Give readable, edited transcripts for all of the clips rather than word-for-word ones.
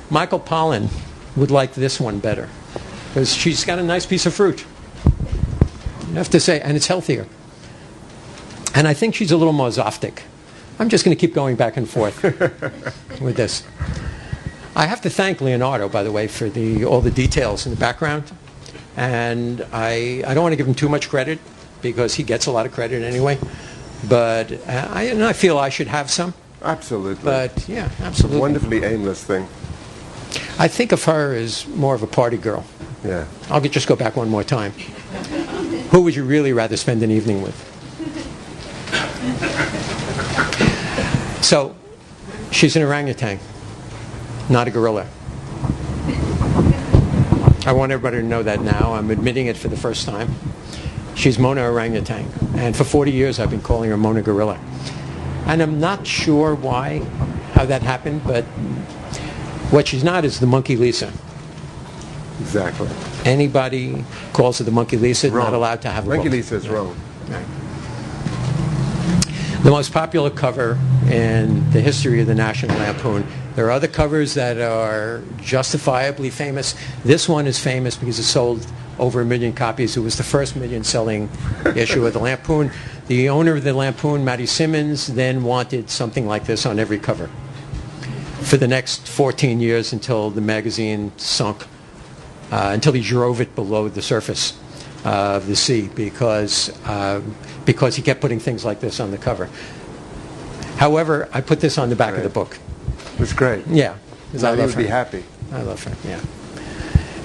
Michael Pollan would like this one better because she's got a nice piece of fruit. You have to say, and it's healthier. And I think she's a little more Zoftic. I'm just going to keep going back and forth with this. I have to thank Leonardo, by the way, for all the details in the background. And I don't want to give him too much credit because he gets a lot of credit anyway. But I feel I should have some. Absolutely. But yeah, absolutely. Wonderfully aimless thing. I think of her as more of a party girl. Yeah. I'll just go back one more time. Who would you really rather spend an evening with? So, she's an orangutan, not a gorilla. I want everybody to know that now. I'm admitting it for the first time. She's Mona orangutan. And for 40 years I've been calling her Mona gorilla. And I'm not sure how that happened, but what she's not is the monkey Lisa. Exactly. Anybody calls her the monkey Lisa, wrong. Not allowed to have a monkey book. Lisa is wrong. Right. The most popular cover in the history of the National Lampoon. There are other covers that are justifiably famous. This one is famous because it sold over 1 million copies. It was the first million-selling issue of the Lampoon. The owner of the Lampoon, Matty Simmons, then wanted something like this on every cover for the next 14 years until the magazine sunk, until he drove it below the surface of the sea because he kept putting things like this on the cover. However, I put this on the back of the book. It's great. Yeah. I love her. Be happy. I love her, yeah.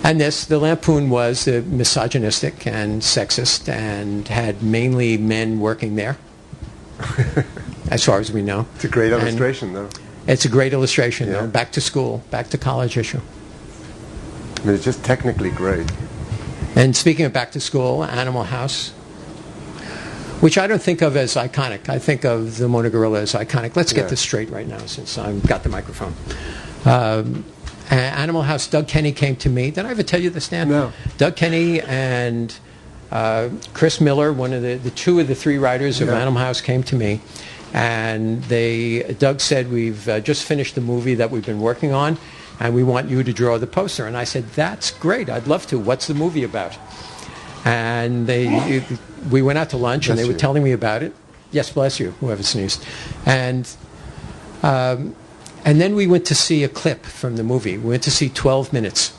And the Lampoon was misogynistic and sexist and had mainly men working there, as far as we know. It's a great illustration, though. It's a great illustration, yeah. Though. Back to school, back to college issue. I mean, it's just technically great. And speaking of back to school, Animal House, which I don't think of as iconic. I think of the Mona gorilla as iconic. Let's get this straight right now since I've got the microphone. Animal House, Doug Kenny came to me. Did I ever tell you this, Dan? No. Doug Kenny and Chris Miller, one of the two of the three writers of Animal House, came to me. And Doug said, we've just finished the movie that we've been working on, and we want you to draw the poster. And I said, that's great. I'd love to. What's the movie about? And we went out to lunch, and they were telling me about it. Yes, bless you, whoever sneezed. And then we went to see a clip from the movie. We went to see 12 Minutes.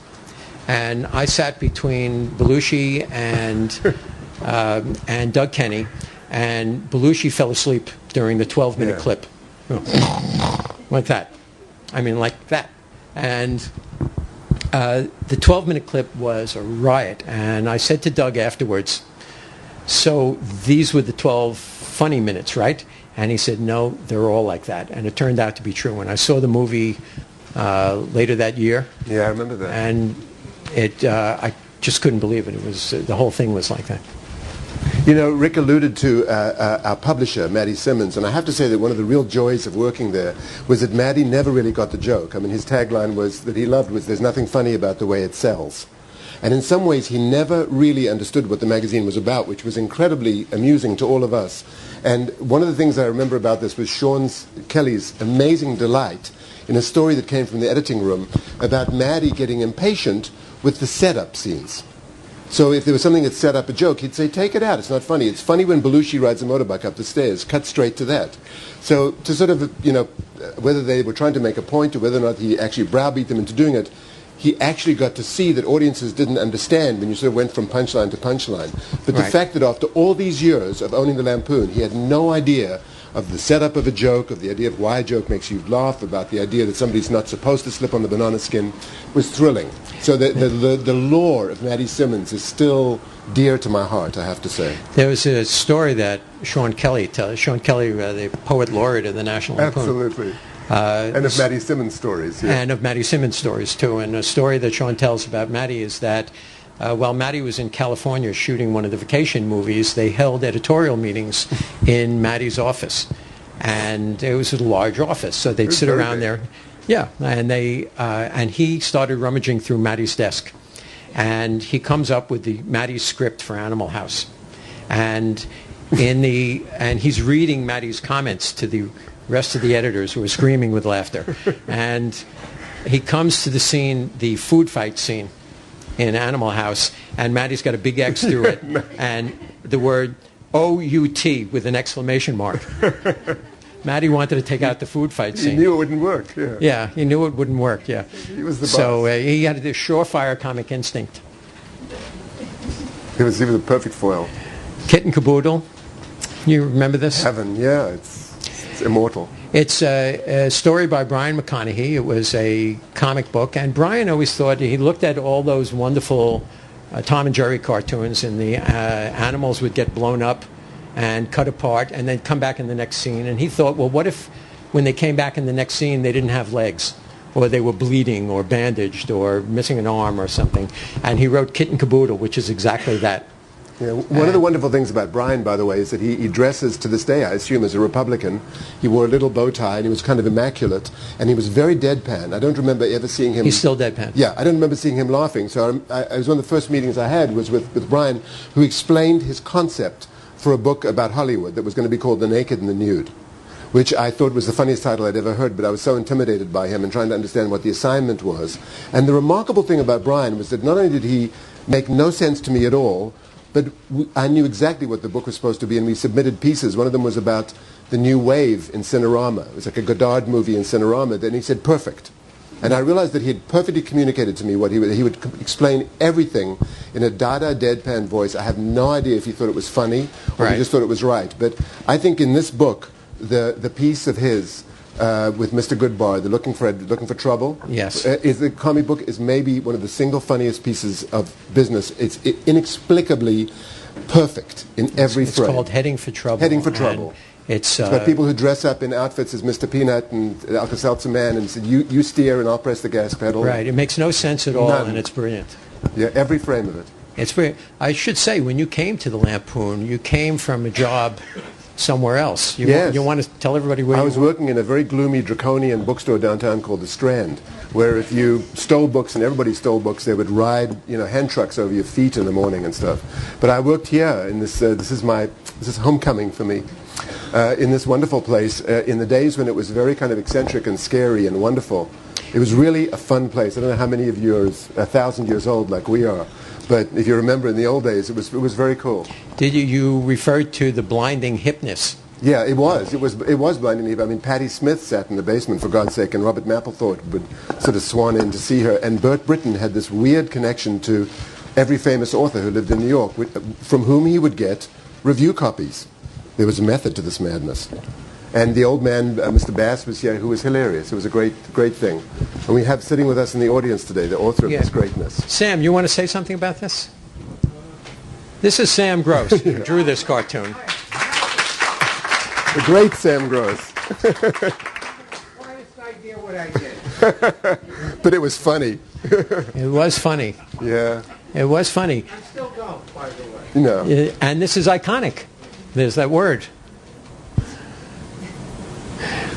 And I sat between Belushi and Doug Kenny, and Belushi fell asleep during the 12-minute clip. Like that. I mean, like that. And the 12-minute clip was a riot. And I said to Doug afterwards, so these were the 12 funny minutes, right? And he said, no, they're all like that. And it turned out to be true. When I saw the movie later that year. Yeah, I remember that. And I just couldn't believe it. It was the whole thing was like that. You know, Rick alluded to our publisher, Matty Simmons, and I have to say that one of the real joys of working there was that Matty never really got the joke. I mean, his tagline was that he loved was, there's nothing funny about the way it sells. And in some ways, he never really understood what the magazine was about, which was incredibly amusing to all of us. And one of the things I remember about this was Sean Kelly's amazing delight in a story that came from the editing room about Matty getting impatient with the setup scenes. So if there was something that set up a joke, he'd say, take it out, it's not funny. It's funny when Belushi rides a motorbike up the stairs, cut straight to that. So to sort of, you know, whether they were trying to make a point or whether or not he actually browbeat them into doing it, he actually got to see that audiences didn't understand when you sort of went from punchline to punchline. But the fact that after all these years of owning the Lampoon, he had no idea of the setup of a joke, of the idea of why a joke makes you laugh, about the idea that somebody's not supposed to slip on the banana skin, was thrilling. So the lore of Matty Simmons is still dear to my heart, I have to say. There was a story that Sean Kelly tells. Sean Kelly, the poet laureate of the National Lampoon. Absolutely. And of Matty Simmons stories. Yeah. And of Matty Simmons stories, too. And a story that Sean tells about Matty is that while Matty was in California shooting one of the vacation movies, they held editorial meetings in Matty's office. And it was a large office, so they'd sit around there. Yeah, and he started rummaging through Matty's desk. And he comes up with the Matty's script for Animal House. And he's reading Matty's comments to the rest of the editors who were screaming with laughter. And he comes to the scene, the food fight scene in Animal House, and Maddie's got a big X through it, and the word O-U-T with an exclamation mark. Maddie wanted to take out the food fight scene. He knew it wouldn't work, yeah. Yeah, he knew it wouldn't work, yeah. He was the boss. So he had this surefire comic instinct. He was the perfect foil. Kit and Caboodle. You remember this? Heaven, yeah, it's immortal. It's a story by Brian McConaughey. It was a comic book, and Brian always thought, he looked at all those wonderful Tom and Jerry cartoons, and the animals would get blown up and cut apart and then come back in the next scene. And he thought, well, what if when they came back in the next scene they didn't have legs, or they were bleeding or bandaged or missing an arm or something? And he wrote Kit and Caboodle, which is exactly that. Yeah, one of the wonderful things about Brian, by the way, is that he dresses to this day, I assume, as a Republican. He wore a little bow tie, and he was kind of immaculate, and he was very deadpan. I don't remember ever seeing him... He's still deadpan. Yeah, I don't remember seeing him laughing. So I was one of the first meetings I had was with Brian, who explained his concept for a book about Hollywood that was going to be called The Naked and the Nude, which I thought was the funniest title I'd ever heard, but I was so intimidated by him and trying to understand what the assignment was. And the remarkable thing about Brian was that not only did he make no sense to me at all, but I knew exactly what the book was supposed to be, and we submitted pieces. One of them was about the new wave in Cinerama. It was like a Godard movie in Cinerama. Then he said, perfect. And I realized that he had perfectly communicated to me what he would explain everything in a Dada deadpan voice. I have no idea if he thought it was funny or he just thought it was right. But I think in this book, the piece of his with Mr. Goodbar, the Looking for Trouble, yes, is the comic book is maybe one of the single funniest pieces of business. It's inexplicably perfect in every frame. It's called Heading for Trouble. Heading for Trouble. It's about people who dress up in outfits as Mr. Peanut and Alka-Seltzer Man and said, you steer and I'll press the gas pedal. Right. It makes no sense at all, and it's brilliant. Yeah, every frame of it. It's brilliant. I should say, when you came to the Lampoon, you came from a job somewhere else. You want to tell everybody where I was working in a very gloomy, draconian bookstore downtown called the Strand, where if you stole books, and everybody stole books, they would ride, hand trucks over your feet in the morning and stuff. But I worked here in this. This is homecoming for me. In this wonderful place, in the days when it was very kind of eccentric and scary and wonderful. It was really a fun place. I don't know how many of you are 1,000 years old like we are, but if you remember in the old days, it was very cool. Did you refer to the blinding hipness? Yeah, it was. It was blinding me. I mean, Patti Smith sat in the basement, for God's sake, and Robert Mapplethorpe would sort of swan in to see her. And Bert Britton had this weird connection to every famous author who lived in New York, from whom he would get review copies. There was a method to this madness. And the old man, Mr. Bass, was here, who was hilarious. It was a great thing. And we have sitting with us in the audience today the author of this greatness. Sam, you want to say something about this? This is Sam Gross, who drew this cartoon. The great Sam Gross. Quietest idea what I did. But it was funny. It was funny. Yeah. It was funny. I still don't, by the way. No. And this is iconic. There's that word.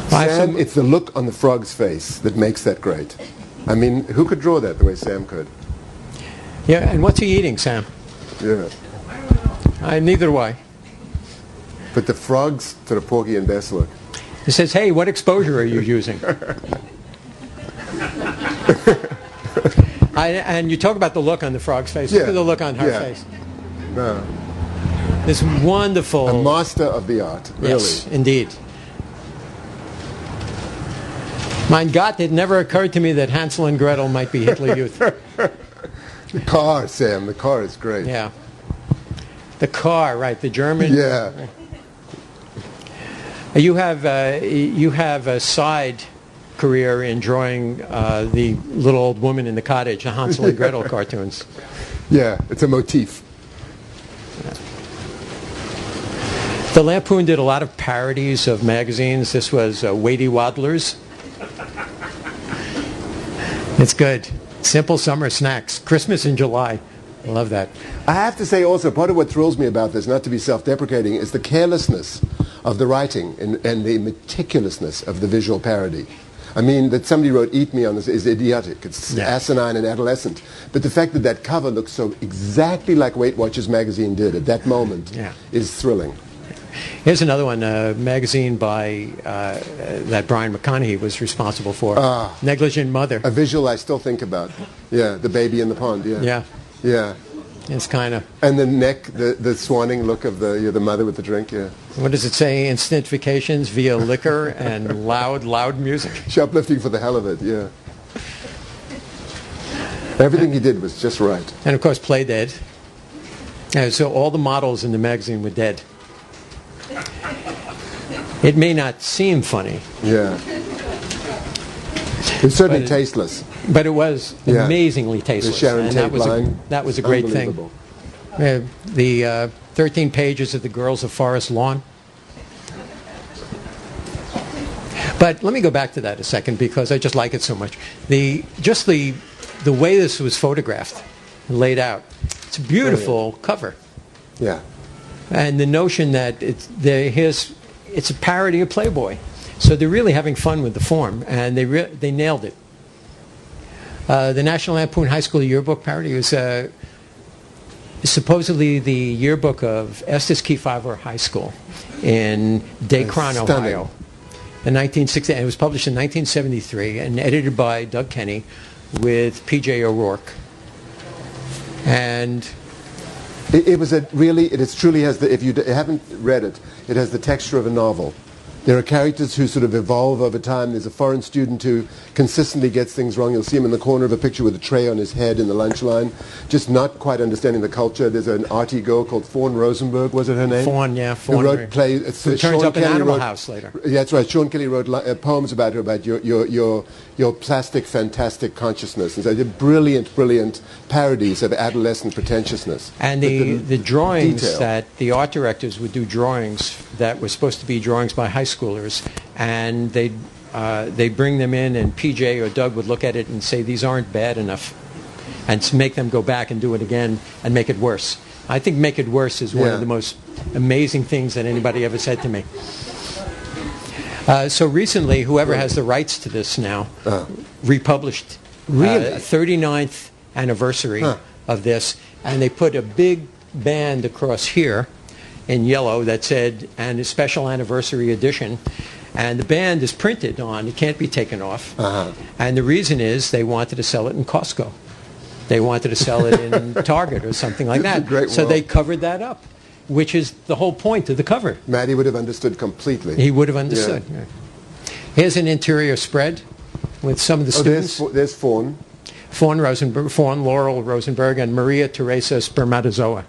Sam, it's the look on the frog's face that makes that great. I mean, who could draw that the way Sam could? Yeah, and what's he eating, Sam? Yeah. Neither do I. But the frog's sort of Porgy and Bess look. He says, hey, what exposure are you using? And you talk about the look on the frog's face. Look at the look on her face. No. This wonderful... A master of the art, really. Yes, indeed. Mein Gott, it never occurred to me that Hansel and Gretel might be Hitler Youth. The car, Sam, the car is great. Yeah. The car, right, the German... Yeah. You have a side career in drawing the little old woman in the cottage, the Hansel and Gretel cartoons. Yeah, it's a motif. The Lampoon did a lot of parodies of magazines. This was Weighty Waddlers. It's good. Simple summer snacks. Christmas in July. I love that. I have to say also, part of what thrills me about this, not to be self-deprecating, is the carelessness of the writing and the meticulousness of the visual parody. I mean, that somebody wrote "Eat Me" on this is idiotic. It's asinine and adolescent. But the fact that that cover looks so exactly like Weight Watchers magazine did at that moment is thrilling. Here's another one, a magazine by that Brian McConaughey was responsible for. Negligent Mother. A visual I still think about. Yeah, the baby in the pond. Yeah. Yeah. Yeah. It's kind of... And the neck, the swanning look of the mother with the drink. Yeah. What does it say? Instant via liquor and loud music. Shoplifting for the hell of it. Yeah. Everything he did was just right. And of course, Play Dead. So all the models in the magazine were dead. It may not seem funny. Yeah. It's certainly tasteless. But it was amazingly tasteless. The Sharon and Tate line. That was a great thing. The 13 pages of the Girls of Forest Lawn. But let me go back to that a second because I just like it so much. The way this was photographed and laid out, it's a beautiful cover. Yeah. And the notion that it's a parody of Playboy. So they're really having fun with the form, and they nailed it. The National Lampoon High School yearbook parody was supposedly the yearbook of Estes Kefauver High School in Dacron, Ohio. In 1960, and it was published in 1973 and edited by Doug Kenny with P.J. O'Rourke. And it truly has if you haven't read it, it has the texture of a novel. There are characters who sort of evolve over time. There's a foreign student who consistently gets things wrong. You'll see him in the corner of a picture with a tray on his head in the lunch line, just not quite understanding the culture. There's an arty girl called Fawn Rosenberg, was it her name? Fawn, yeah. Fawn. Who wrote plays. Who turns up in Animal House later. Yeah, that's right. Sean Kelly wrote poems about her, about your plastic, fantastic consciousness. And so they're brilliant parodies of adolescent pretentiousness. And the drawings detail. that the art directors would do drawings that were supposed to be drawings by high schoolers, and they'd bring them in, and PJ or Doug would look at it and say, these aren't bad enough, and to make them go back and do it again and make it worse. I think make it worse is one of the most amazing things that anybody ever said to me. So recently, whoever has the rights to this now republished Really? 39th anniversary of this, and they put a big band across here in yellow that said, and a special anniversary edition, and the band is printed on, it can't be taken off, and the reason is they wanted to sell it in Costco. They wanted to sell it in Target or something like that. So they covered that up, which is the whole point of the cover. Matty would have understood completely. He would have understood. Yeah. Here's an interior spread with some of the students. There's Fawn. Fawn Laurel Rosenberg, and Maria Teresa Spermatozoa.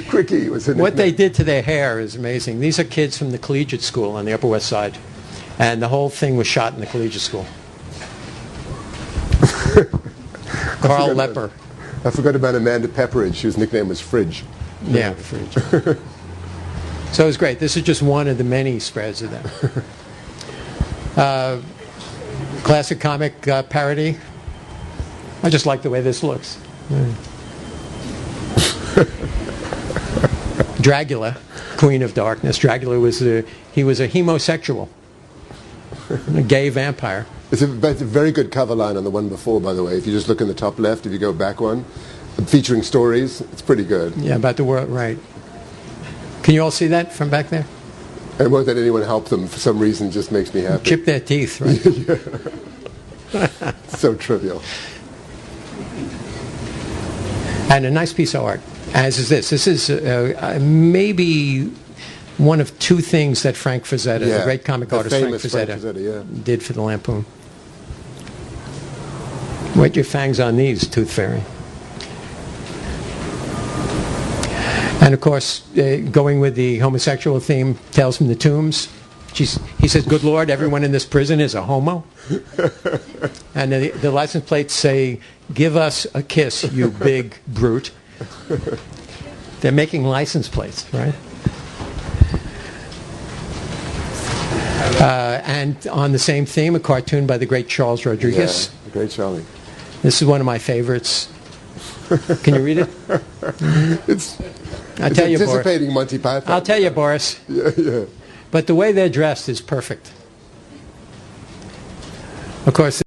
Quickie was in What they did to their hair is amazing. These are kids from the collegiate school on the Upper West Side, and the whole thing was shot in the collegiate school. Carl Lepper. I forgot about Amanda Pepperidge, whose nickname was Fridge. Yeah, Fridge. So it was great. This is just one of the many spreads of them. Classic comic parody. I just like the way this looks. Dracula, Queen of Darkness. Dracula was a homosexual, a gay vampire. It's a very good cover line on the one before, by the way. If you just look in the top left, if you go back one, featuring stories, it's pretty good. Yeah, about the world, right. Can you all see that from back there? And won't let anyone help them for some reason just makes me happy. Chip their teeth, right? So trivial. And a nice piece of art, as is this. This is maybe one of two things that Frank Frazetta, the great comic artist Frank Frazetta, did for the Lampoon. Whet your fangs on these, Tooth Fairy. And of course, going with the homosexual theme, Tales from the Tombs. He says, good Lord, everyone in this prison is a homo. And the license plates say, give us a kiss, you big brute. They're making license plates, right? And on the same theme, a cartoon by the great Charles Rodriguez. Yeah, the great Charlie. This is one of my favorites. Can you read it? It's anticipating Monty Python. I'll tell you, Boris. Yeah. But the way they're dressed is perfect. Of course,